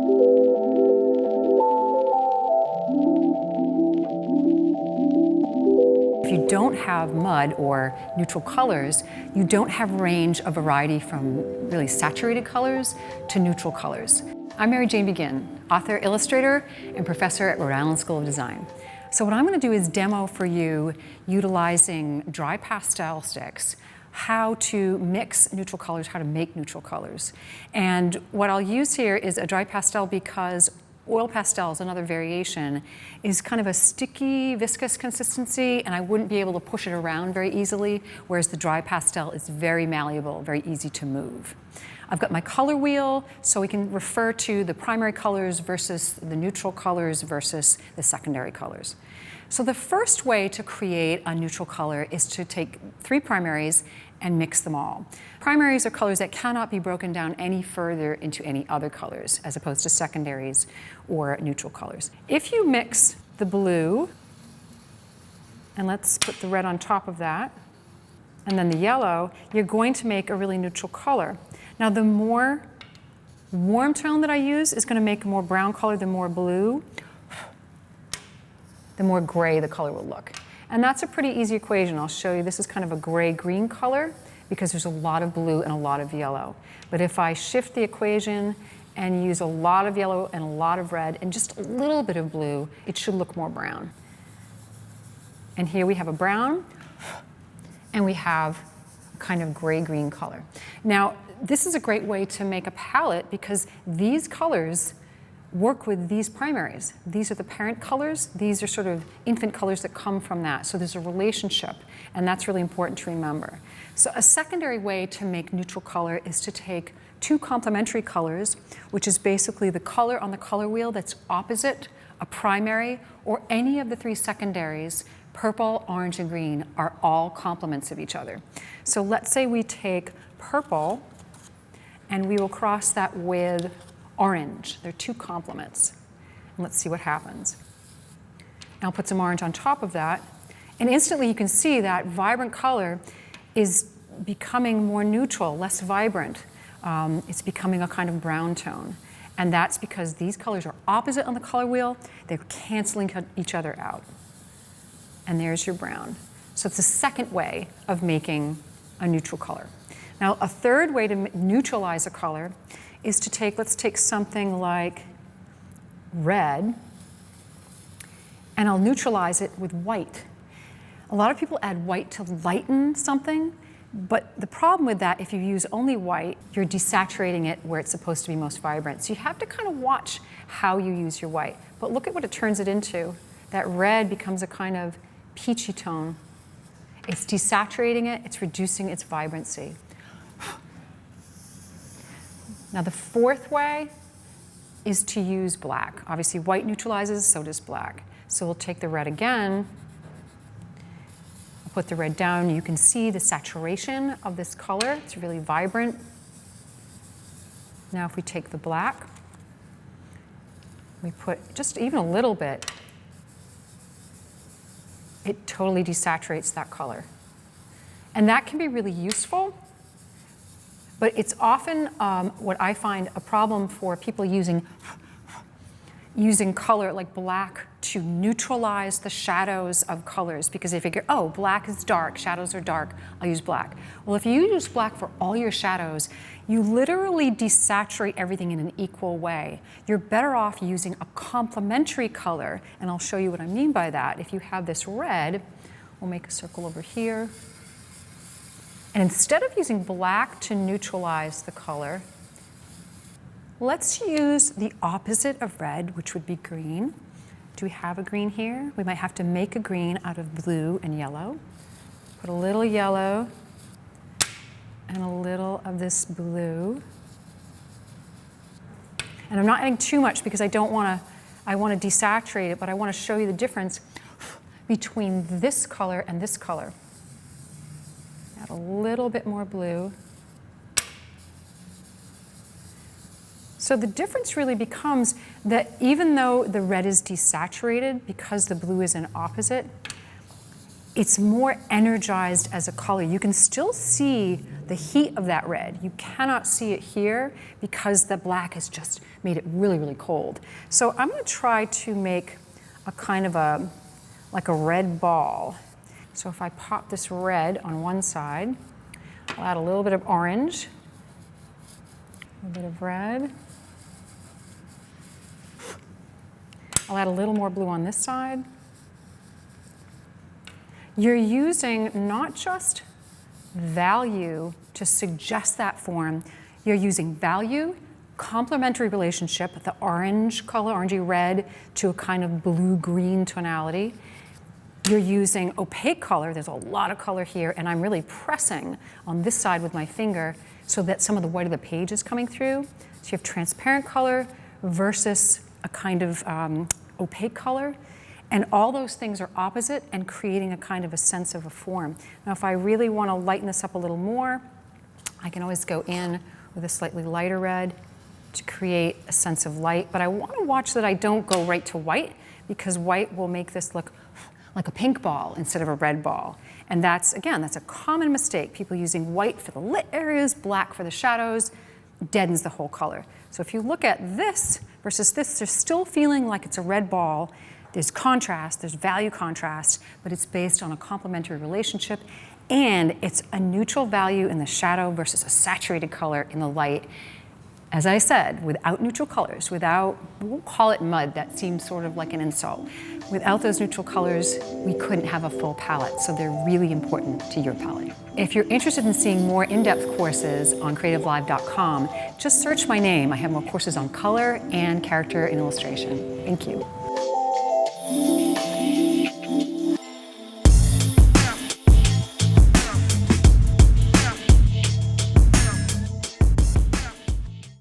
If you don't have mud or neutral colors, you don't have range of variety from really saturated colors to neutral colors. I'm Mary Jane Begin, author, illustrator, and professor at Rhode Island School of Design. So what I'm going to do is demo for you, utilizing dry pastel sticks, how to mix neutral colors, how to make neutral colors. And what I'll use here is a dry pastel because oil pastels, another variation, is kind of a sticky, viscous consistency, and I wouldn't be able to push it around very easily, whereas the dry pastel is very malleable, very easy to move. I've got my color wheel, so we can refer to the primary colors versus the neutral colors versus the secondary colors. So the first way to create a neutral color is to take 3 primaries and mix them all. Primaries are colors that cannot be broken down any further into any other colors, as opposed to secondaries or neutral colors. If you mix the blue, and let's put the red on top of that, and then the yellow, you're going to make a really neutral color. Now the more warm tone that I use is going to make a more brown color, the more blue, the more gray the color will look. And that's a pretty easy equation. I'll show you. This is kind of a gray-green color because there's a lot of blue and a lot of yellow. But if I shift the equation and use a lot of yellow and a lot of red and just a little bit of blue, it should look more brown. And here we have a brown, and we have a kind of gray-green color. Now, this is a great way to make a palette because these colors work with these primaries. These are the parent colors. These are sort of infant colors that come from that. So there's a relationship, and that's really important to remember. So a secondary way to make neutral color is to take 2 complementary colors, which is basically the color on the color wheel that's opposite a primary, or any of the 3 secondaries. Purple, orange, and green are all complements of each other. So let's say we take purple, and we will cross that with orange. They're 2 complements. And let's see what happens. And I'll put some orange on top of that. And instantly you can see that vibrant color is becoming more neutral, less vibrant. It's becoming a kind of brown tone. And that's because these colors are opposite on the color wheel. They're canceling each other out. And there's your brown. So it's the second way of making a neutral color. Now, a third way to neutralize a color is to take, let's take something like red, and I'll neutralize it with white. A lot of people add white to lighten something, but the problem with that, if you use only white, you're desaturating it where it's supposed to be most vibrant. So you have to kind of watch how you use your white. But look at what it turns it into. That red becomes a kind of peachy tone. It's desaturating it, it's reducing its vibrancy. Now the fourth way is to use black. Obviously white neutralizes, so does black. So we'll take the red again, I'll put the red down. You can see the saturation of this color. It's really vibrant. Now if we take the black, we put just even a little bit, it totally desaturates that color. And that can be really useful. But it's often what I find a problem for people using color like black to neutralize the shadows of colors, because they figure, oh, black is dark, shadows are dark, I'll use black. Well, if you use black for all your shadows, you literally desaturate everything in an equal way. You're better off using a complementary color, and I'll show you what I mean by that. If you have this red, we'll make a circle over here. And instead of using black to neutralize the color, let's use the opposite of red, which would be green. Do we have a green here? We might have to make a green out of blue and yellow. Put a little yellow and a little of this blue. And I'm not adding too much because I want to desaturate it, but I want to show you the difference between this color and this color. Add a little bit more blue. So the difference really becomes that even though the red is desaturated because the blue is an opposite, it's more energized as a color. You can still see the heat of that red. You cannot see it here because the black has just made it really, really cold. So I'm gonna try to make a kind of like a red ball. So if I pop this red on one side, I'll add a little bit of orange, a bit of red. I'll add a little more blue on this side. You're using not just value to suggest that form, you're using value, complementary relationship, the orange color, orangey red, to a kind of blue-green tonality. You're using opaque color, there's a lot of color here, and I'm really pressing on this side with my finger so that some of the white of the page is coming through. So you have transparent color versus a kind of opaque color. And all those things are opposite and creating a kind of a sense of a form. Now, if I really want to lighten this up a little more, I can always go in with a slightly lighter red to create a sense of light. But I want to watch that I don't go right to white, because white will make this look like a pink ball instead of a red ball. And that's, again, that's a common mistake. People using white for the lit areas, black for the shadows, deadens the whole color. So if you look at this versus this, they're still feeling like it's a red ball. There's contrast, there's value contrast, but it's based on a complementary relationship, and it's a neutral value in the shadow versus a saturated color in the light. As I said, without neutral colors, without, we won't call it mud, that seems sort of like an insult. Without those neutral colors, we couldn't have a full palette, so they're really important to your palette. If you're interested in seeing more in-depth courses on CreativeLive.com, just search my name. I have more courses on color and character and illustration. Thank you.